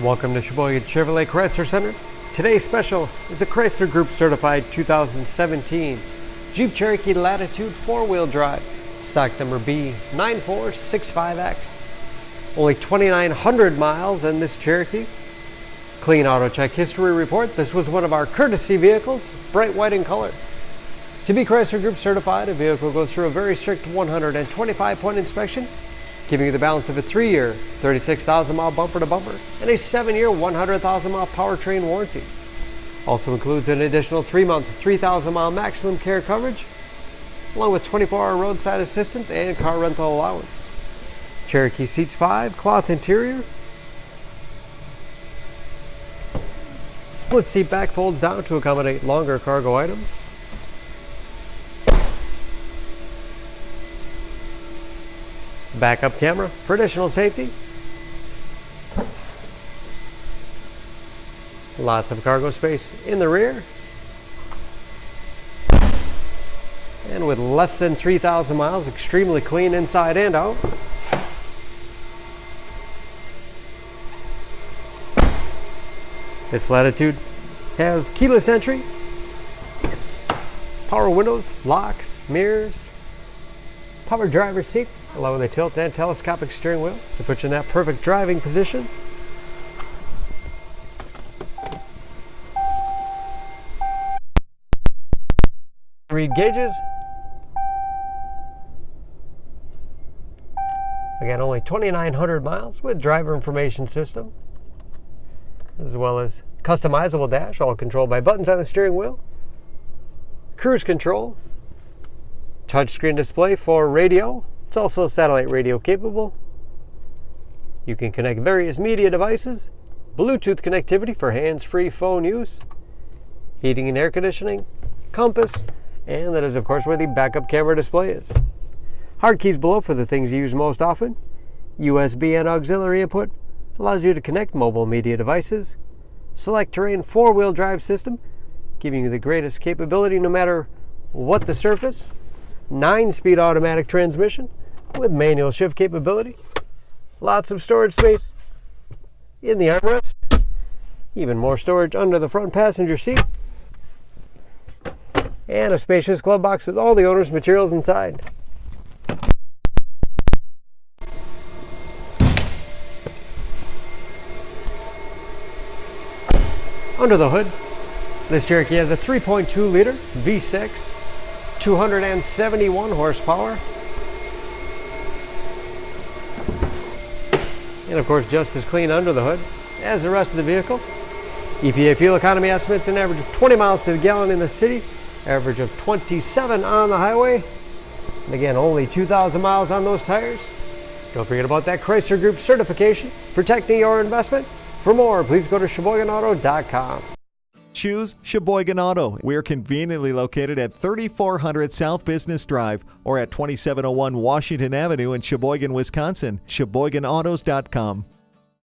Welcome to Sheboygan Chevrolet Chrysler Center. Today's special is a Chrysler Group certified 2017 Jeep Cherokee Latitude 4-wheel drive, stock number B9465X. Only 2,900 miles in this Cherokee. Clean auto check history report. This was one of our courtesy vehicles, bright white in color. To be Chrysler Group certified, a vehicle goes through a very strict 125-point inspection, giving you the balance of a 3-year, 36,000-mile bumper-to-bumper, and a 7-year, 100,000-mile powertrain warranty. Also includes an additional 3-month, 3,000-mile maximum care coverage, along with 24-hour roadside assistance and car rental allowance. Cherokee seats 5, cloth interior. Split seat back folds down to accommodate longer cargo items. Backup camera for additional safety. Lots of cargo space in the rear. And with less than 3,000 miles, extremely clean inside and out. This Latitude has keyless entry, power windows, locks, mirrors, power driver's seat, along with a tilt and telescopic steering wheel to put you in that perfect driving position. Read gauges. Again, only 2,900 miles with driver information system, as well as customizable dash, all controlled by buttons on the steering wheel. Cruise control. Touchscreen display for radio. It's also satellite radio capable. You can connect various media devices. Bluetooth connectivity for hands-free phone use. Heating and air conditioning. Compass. And that is, of course, where the backup camera display is. Hard keys below for the things you use most often. USB and auxiliary input. Allows you to connect mobile media devices. Select terrain 4-wheel drive system, giving you the greatest capability no matter what the surface. 9-speed automatic transmission with manual shift capability. Lots of storage space in the armrest. Even more storage under the front passenger seat. And a spacious glove box with all the owner's materials inside. Under the hood, this Cherokee has a 3.2-liter V6, 271 horsepower. And of course, just as clean under the hood as the rest of the vehicle. EPA fuel economy estimates an average of 20 miles to the gallon in the city, average of 27 on the highway. And again, only 2,000 miles on those tires. Don't forget about that Chrysler Group certification, protecting your investment. For more, please go to SheboyganAuto.com. Choose Sheboygan Auto. We're conveniently located at 3400 South Business Drive or at 2701 Washington Avenue in Sheboygan, Wisconsin. SheboyganAutos.com.